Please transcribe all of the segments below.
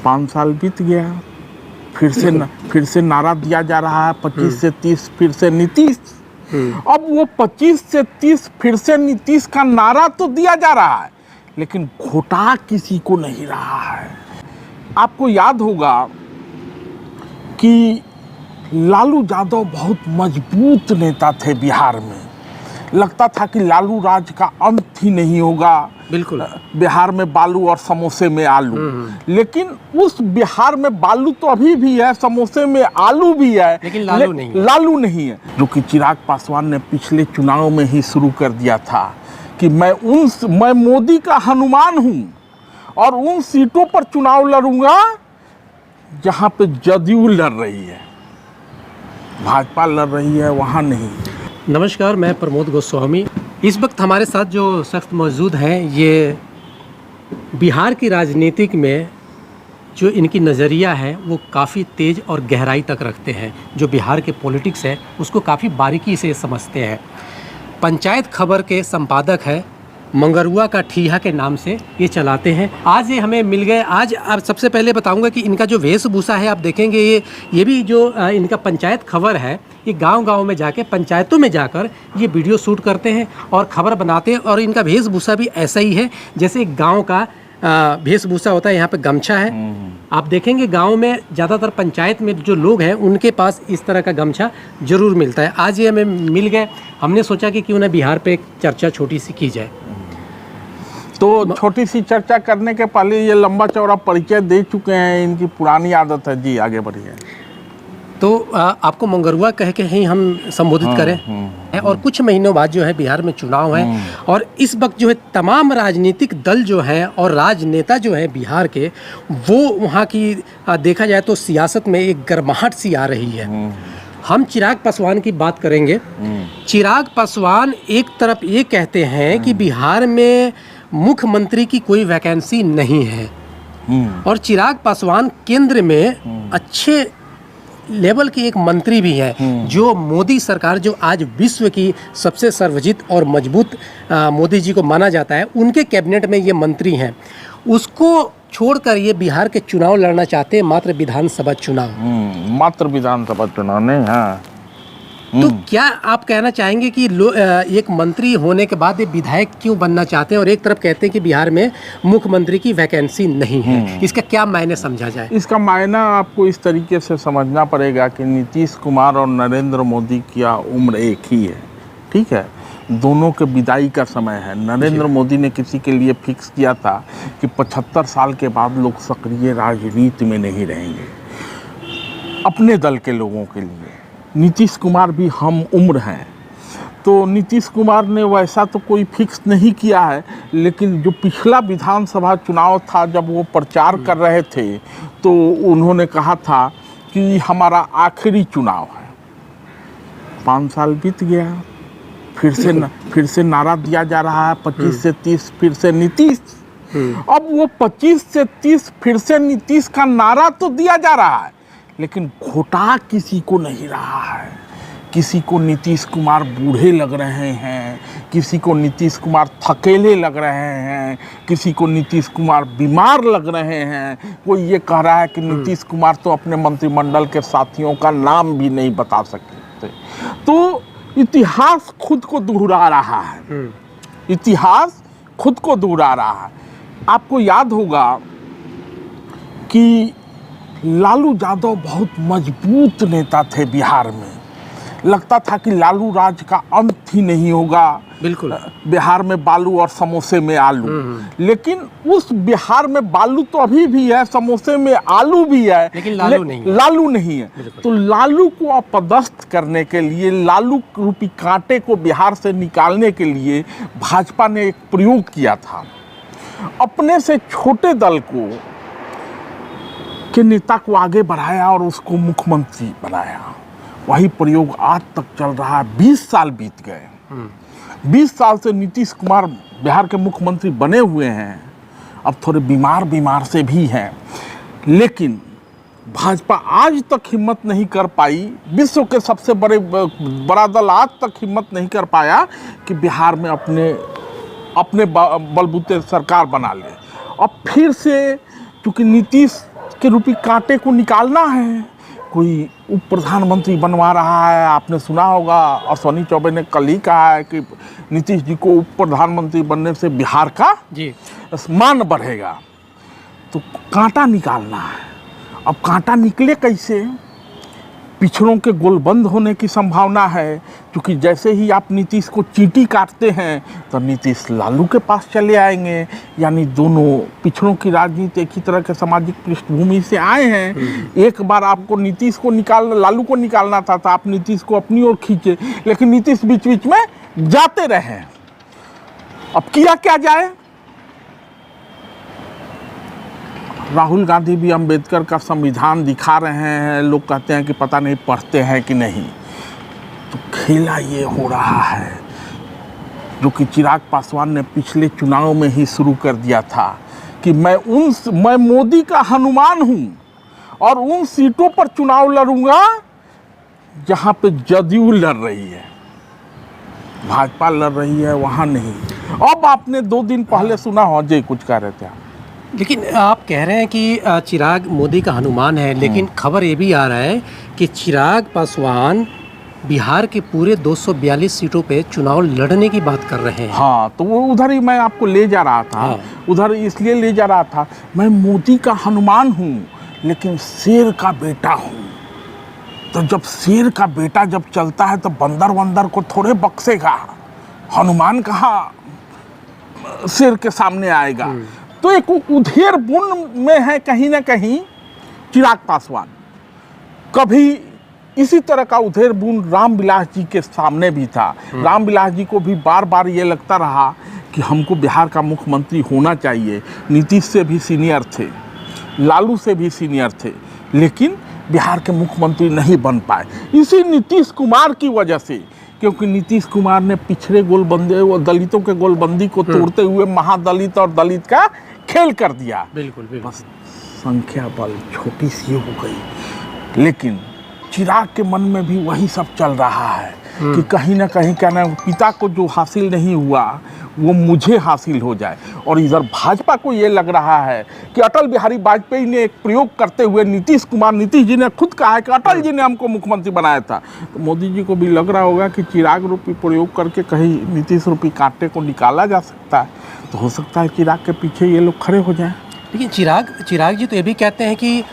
5 साल बीत गया, फिर से नारा दिया जा रहा है 25 से 30 फिर से नीतीश। अब वो 25 से 30 फिर से नीतीश का नारा तो दिया जा रहा है, लेकिन घोटा किसी को नहीं रहा है। आपको याद होगा कि लालू यादव बहुत मजबूत नेता थे बिहार में। लगता था कि लालू राज का अंत ही नहीं होगा। बिल्कुल, बिहार में बालू और समोसे में आलू। लेकिन उस बिहार में बालू तो अभी भी है, समोसे में आलू भी है, लेकिन लालू नहीं है। जो कि चिराग पासवान ने पिछले चुनाव में ही शुरू कर दिया था कि मैं मोदी का हनुमान हूं और उन सीटों पर चुनाव लड़ूंगा जहां पे जदयू लड़ रही है, भाजपा लड़ रही है, वहां नहीं। नमस्कार, मैं प्रमोद गोस्वामी। इस वक्त हमारे साथ जो शख्स मौजूद हैं, ये बिहार की राजनीतिक में जो इनकी नज़रिया है वो काफ़ी तेज़ और गहराई तक रखते हैं। जो बिहार के पॉलिटिक्स है उसको काफ़ी बारीकी से समझते हैं। पंचायत खबर के संपादक है, मंगरुआ का ठीहा के नाम से ये चलाते हैं। आज ये हमें मिल गए। आज आप सबसे पहले बताऊंगा कि इनका जो वेशभूषा है, आप देखेंगे ये भी जो इनका पंचायत खबर है, ये गांव-गांव में जाके पंचायतों में जाकर ये वीडियो शूट करते हैं और खबर बनाते हैं। और इनका वेशभूषा भी ऐसा ही है जैसे एक गाँव का वेशभूषा होता है। यहाँ पे गमछा है, आप देखेंगे गांव में ज़्यादातर पंचायत में जो लोग हैं उनके पास इस तरह का गमछा जरूर मिलता है। आज ये हमें मिल गए, हमने सोचा कि क्यों ना बिहार पे एक चर्चा छोटी सी की जाए। तो छोटी सी चर्चा करने के पहले ये लंबा चौड़ा परिचय दे चुके हैं, इनकी पुरानी आदत है। जी आगे बढ़िए। तो आपको मंगरुआ कह के ही हम संबोधित करें। और कुछ महीनों बाद जो है बिहार में चुनाव है और इस वक्त जो है तमाम राजनीतिक दल जो हैं और राजनेता जो हैं बिहार के, वो वहाँ की देखा जाए तो सियासत में एक गर्माहट सी आ रही है। हम चिराग पासवान की बात करेंगे। चिराग पासवान एक तरफ ये कहते हैं कि बिहार में मुख्यमंत्री की कोई वैकेंसी नहीं है और चिराग पासवान केंद्र में अच्छे लेवल के एक मंत्री भी हैं, जो मोदी सरकार, जो आज विश्व की सबसे सर्वजित और मजबूत मोदी जी को माना जाता है, उनके कैबिनेट में ये मंत्री हैं। उसको छोड़कर ये बिहार के चुनाव लड़ना चाहते हैं, मात्र विधानसभा चुनाव। मात्र विधानसभा चुनाव नहीं है। तो क्या आप कहना चाहेंगे कि एक मंत्री होने के बाद ये विधायक क्यों बनना चाहते हैं और एक तरफ कहते हैं कि बिहार में मुख्यमंत्री की वैकेंसी नहीं है? इसका क्या मायने समझा जाए? इसका मायना आपको इस तरीके से समझना पड़ेगा कि नीतीश कुमार और नरेंद्र मोदी की उम्र एक ही है, ठीक है। दोनों के विदाई का समय है। नरेंद्र मोदी ने किसी के लिए फिक्स किया था कि 75 साल के बाद लोग सक्रिय राजनीति में नहीं रहेंगे, अपने दल के लोगों के लिए। नीतीश कुमार भी हम उम्र हैं, तो नीतीश कुमार ने वैसा तो कोई फिक्स नहीं किया है, लेकिन जो पिछला विधानसभा चुनाव था, जब वो प्रचार कर रहे थे तो उन्होंने कहा था कि हमारा आखिरी चुनाव है। 5 साल बीत गया, फिर से नारा दिया जा रहा है 25 से 30 फिर से नीतीश। अब वो 25 से 30 फिर से नीतीश का नारा तो दिया जा रहा है, लेकिन घोटा किसी को नहीं रहा है। किसी को नीतीश कुमार बूढ़े लग रहे हैं, किसी को नीतीश कुमार थकेले लग रहे हैं, किसी को नीतीश कुमार बीमार लग रहे हैं। कोई ये कह रहा है कि नीतीश कुमार तो अपने मंत्रिमंडल के साथियों का नाम भी नहीं बता सकते। तो इतिहास खुद को दोहरा रहा है, इतिहास खुद को दोहरा रहा है। आपको याद होगा कि लालू यादव बहुत मजबूत नेता थे बिहार में। लगता था कि लालू राज का अंत ही नहीं होगा। बिल्कुल, बिहार में बालू और समोसे में आलू। लेकिन उस बिहार में बालू तो अभी भी है, समोसे में आलू भी है, लेकिन लालू नहीं है। तो लालू को अपदस्थ करने के लिए, लालू रूपी कांटे को बिहार से निकालने के लिए भाजपा ने एक प्रयोग किया था। अपने से छोटे दल को के नेता को आगे बढ़ाया और उसको मुख्यमंत्री बनाया। वही प्रयोग आज तक चल रहा है। 20 साल बीत गए। 20 साल से नीतीश कुमार बिहार के मुख्यमंत्री बने हुए हैं। अब थोड़े बीमार से भी हैं, लेकिन भाजपा आज तक हिम्मत नहीं कर पाई, विश्व के सबसे बड़ा दल आज तक हिम्मत नहीं कर पाया कि बिहार में अपने बलबूते सरकार बना ले। अब फिर से, क्योंकि नीतीश के रूपी कांटे को निकालना है। कोई उप प्रधानमंत्री बनवा रहा है, आपने सुना होगा अश्विनी चौबे ने कल ही कहा है कि नीतीश जी को उप प्रधानमंत्री बनने से बिहार का जी मान बढ़ेगा। तो कांटा निकालना है। अब कांटा निकले कैसे? पिछड़ों के गोलबंद होने की संभावना है, क्योंकि जैसे ही आप नीतीश को चींटी काटते हैं तो नीतीश लालू के पास चले आएंगे। यानी दोनों पिछड़ों की राजनीति एक ही तरह के सामाजिक पृष्ठभूमि से आए हैं। एक बार आपको नीतीश को निकालना, लालू को निकालना था तो आप नीतीश को अपनी ओर खींचे, लेकिन नीतीश बीच बीच में जाते रहे। अब किया क्या जाए? राहुल गांधी भी अंबेडकर का संविधान दिखा रहे हैं, लोग कहते हैं कि पता नहीं पढ़ते हैं कि नहीं। तो खेला ये हो रहा है जो कि चिराग पासवान ने पिछले चुनाव में ही शुरू कर दिया था कि मैं मोदी का हनुमान हूं और उन सीटों पर चुनाव लड़ूंगा जहां पे जदयू लड़ रही है, भाजपा लड़ रही है, वहां नहीं। अब आपने 2 दिन पहले सुना हो, जय कुछ कह रहे थे आप। लेकिन आप कह रहे हैं कि चिराग मोदी का हनुमान है, लेकिन खबर ये भी आ रहा है कि चिराग पासवान बिहार के पूरे 242 सीटों पे चुनाव लड़ने की बात कर रहे हैं। हाँ, तो वो उधर ही मैं आपको ले जा रहा था। हाँ। उधर इसलिए ले जा रहा था, मैं मोदी का हनुमान हूँ लेकिन शेर का बेटा हूँ। तो जब शेर का बेटा जब चलता है तो बंदर को थोड़े बख्शेगा, हनुमान कहाँ शेर के सामने आएगा। तो एक उधेर बुन में है कहीं ना कहीं चिराग पासवान। कभी इसी तरह का उधेर बुन रामविलास जी के सामने भी था। रामविलास जी को भी बार बार ये लगता रहा कि हमको बिहार का मुख्यमंत्री होना चाहिए। नीतीश से भी सीनियर थे, लालू से भी सीनियर थे, लेकिन बिहार के मुख्यमंत्री नहीं बन पाए। इसी नीतीश कुमार की वजह से, क्योंकि नीतीश कुमार ने पिछड़े गोलबंदे और दलितों के गोलबंदी को तोड़ते हुए महादलित और दलित का खेल कर दिया। बिल्कुल बिल्कुल। बस संख्या बल छोटी सी हो गई, लेकिन चिराग के मन में भी वही सब चल रहा है कि कहीं ना कहीं क्या ना, पिता को जो हासिल नहीं हुआ वो मुझे हासिल हो जाए। और इधर भाजपा को ये लग रहा है कि अटल बिहारी वाजपेयी ने एक प्रयोग करते हुए नीतीश जी ने खुद कहा है कि अटल जी ने हमको मुख्यमंत्री बनाया था। तो मोदी जी को भी लग रहा होगा कि चिराग रूपी प्रयोग करके कहीं नीतीश रूपी कांटे को निकाला जा सकता है। तो हो सकता है चिराग के पीछे ये लोग खड़े हो जाएं। लेकिन चिराग जी तो ये भी कहते हैं कि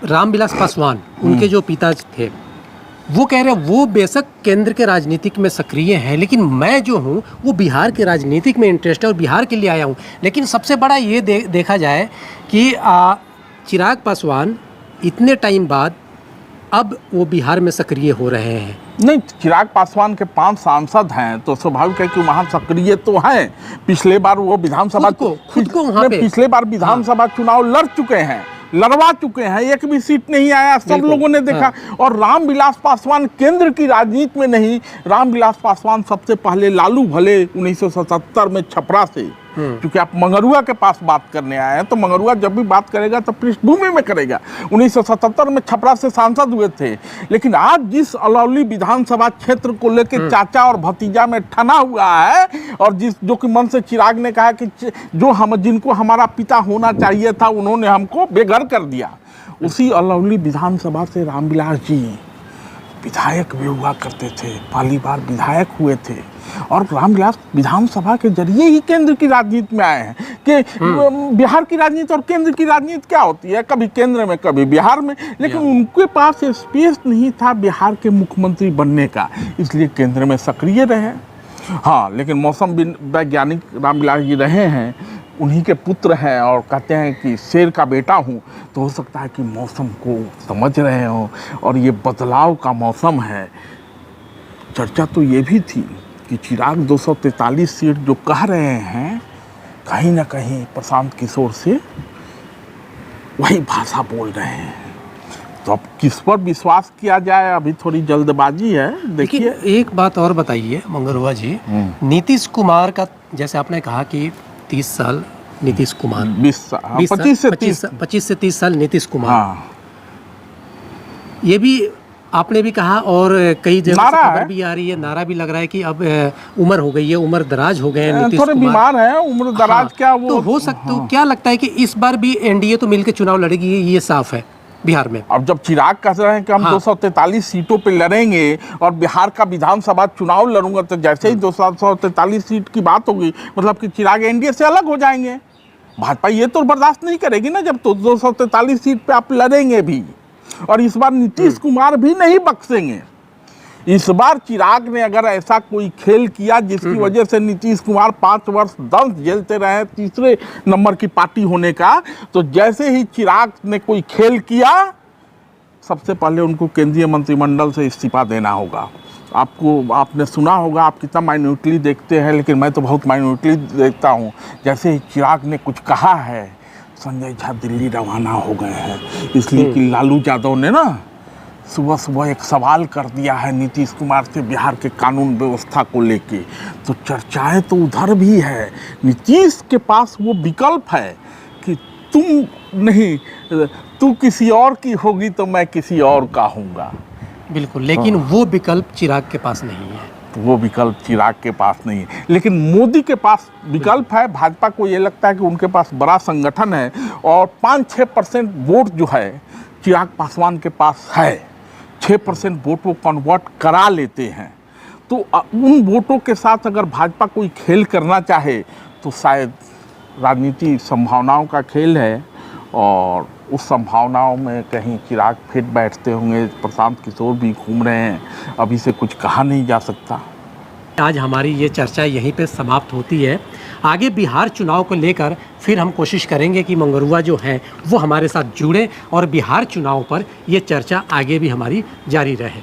रामविलास पासवान उनके जो पिता थे, वो कह रहे हैं वो बेशक केंद्र के राजनीतिक में सक्रिय हैं, लेकिन मैं जो हूँ वो बिहार के राजनीतिक में इंटरेस्ट है और बिहार के लिए आया हूँ। लेकिन सबसे बड़ा ये देखा जाए कि चिराग पासवान इतने टाइम बाद अब वो बिहार में सक्रिय हो रहे हैं। नहीं, चिराग पासवान के 5 सांसद हैं तो स्वाभाविक है कि वहाँ सक्रिय तो हैं। पिछले बार वो विधानसभा खुद को वहाँ पे पिछले बार विधानसभा चुनाव लड़ चुके हैं, लड़वा चुके हैं, एक भी सीट नहीं आया, सब लोगों ने देखा। और रामविलास पासवान केंद्र की राजनीति में नहीं, रामविलास पासवान सबसे पहले लालू भले 1977 में छपरा से, क्योंकि आप मंगरुआ के पास बात करने आए हैं तो मंगरुआ जब भी बात करेगा तो पृष्ठभूमि में करेगा। 1977 में छपरा से सांसद हुए थे, लेकिन आज जिस अलौली विधानसभा क्षेत्र को लेकर चाचा और भतीजा में ठना हुआ है, और जो कि मन से चिराग ने कहा कि जिनको हमारा पिता होना चाहिए था उन्होंने हमको बेघर कर दिया, उसी अलौली विधानसभा से रामविलास जी विधायक भी हुआ करते थे, पहली बार विधायक हुए थे। और रामविलास विधानसभा के जरिए ही केंद्र की राजनीति में आए हैं। कि बिहार की राजनीति और केंद्र की राजनीति क्या होती है, कभी केंद्र में कभी बिहार में, लेकिन उनके पास स्पेस नहीं था बिहार के मुख्यमंत्री बनने का, इसलिए केंद्र में सक्रिय रहे। हाँ, लेकिन मौसम वैज्ञानिक रामविलास जी रहे हैं, उन्हीं के पुत्र हैं और कहते हैं कि शेर का बेटा हूँ। तो हो सकता है कि मौसम को समझ रहे हों और ये बदलाव का मौसम है। चर्चा तो ये भी थी कि चिराग 243 सीट जो कह रहे हैं, कहीं ना कहीं प्रशांत किशोर से वही भाषा बोल रहे हैं। तो अब किस पर विश्वास किया जाए, अभी थोड़ी जल्दबाजी है। देखिए, एक बात और बताइए मंगरुआ जी, नीतीश कुमार का जैसे आपने कहा कि 30 साल नीतीश कुमार, 25 से 30 साल नीतीश कुमार। हाँ। ये भी आपने भी कहा और कई जगह से नारा खबर है। भी आ रही है, नारा भी लग रहा है कि अब उम्र हो गई है, उम्र दराज हो गए हैं नीतीश थोड़े कुमार। बीमार हैं, उम्र दराज हाँ, क्या वो तो हो सकता तो क्या लगता है कि इस बार भी एनडीए तो मिलकर चुनाव लड़ेगी, ये साफ है बिहार में। अब जब चिराग कह रहे हैं कि हम हाँ। 243 सीटों पे लड़ेंगे और बिहार का विधानसभा चुनाव लड़ूंगा, तो जैसे ही 243 सीट की बात होगी मतलब कि चिराग एनडीए से अलग हो जाएंगे। भाजपा ये तो बर्दाश्त नहीं करेगी ना, जब तो 243 सीट पे आप लड़ेंगे भी और इस बार नीतीश कुमार भी नहीं बख्शेंगे। इस बार चिराग ने अगर ऐसा कोई खेल किया जिसकी वजह से नीतीश कुमार 5 वर्ष दंड झेलते रहे तीसरे नंबर की पार्टी होने का, तो जैसे ही चिराग ने कोई खेल किया, सबसे पहले उनको केंद्रीय मंत्रिमंडल से इस्तीफा देना होगा। आपने सुना होगा, आप कितना माइन्यूटली देखते हैं, लेकिन मैं तो बहुत माइन्यूटली देखता हूँ। जैसे ही चिराग ने कुछ कहा है, संजय झा दिल्ली रवाना हो गए हैं, इसलिए कि लालू यादव ने ना सुबह सुबह एक सवाल कर दिया है नीतीश कुमार से बिहार के कानून व्यवस्था को लेके, तो चर्चाएं तो उधर भी है। नीतीश के पास वो विकल्प है कि तुम नहीं, तू किसी और की होगी तो मैं किसी और का हूँगा। बिल्कुल, लेकिन वो विकल्प चिराग के पास नहीं है। तो वो विकल्प चिराग के पास नहीं है, लेकिन मोदी के पास विकल्प है। भाजपा को ये लगता है कि उनके पास बड़ा संगठन है और 5-6% वोट जो है चिराग पासवान के पास है, 6% वोट वो कन्वर्ट करा लेते हैं। तो उन वोटों के साथ अगर भाजपा कोई खेल करना चाहे तो शायद राजनीति संभावनाओं का खेल है, और उस संभावनाओं में कहीं चिराग फिट बैठते होंगे। प्रशांत किशोर भी घूम रहे हैं, अभी से कुछ कहा नहीं जा सकता। आज हमारी ये चर्चा यहीं पे समाप्त होती है। आगे बिहार चुनाव को लेकर फिर हम कोशिश करेंगे कि मंगरुआ जो हैं वो हमारे साथ जुड़े और बिहार चुनाव पर ये चर्चा आगे भी हमारी जारी रहे।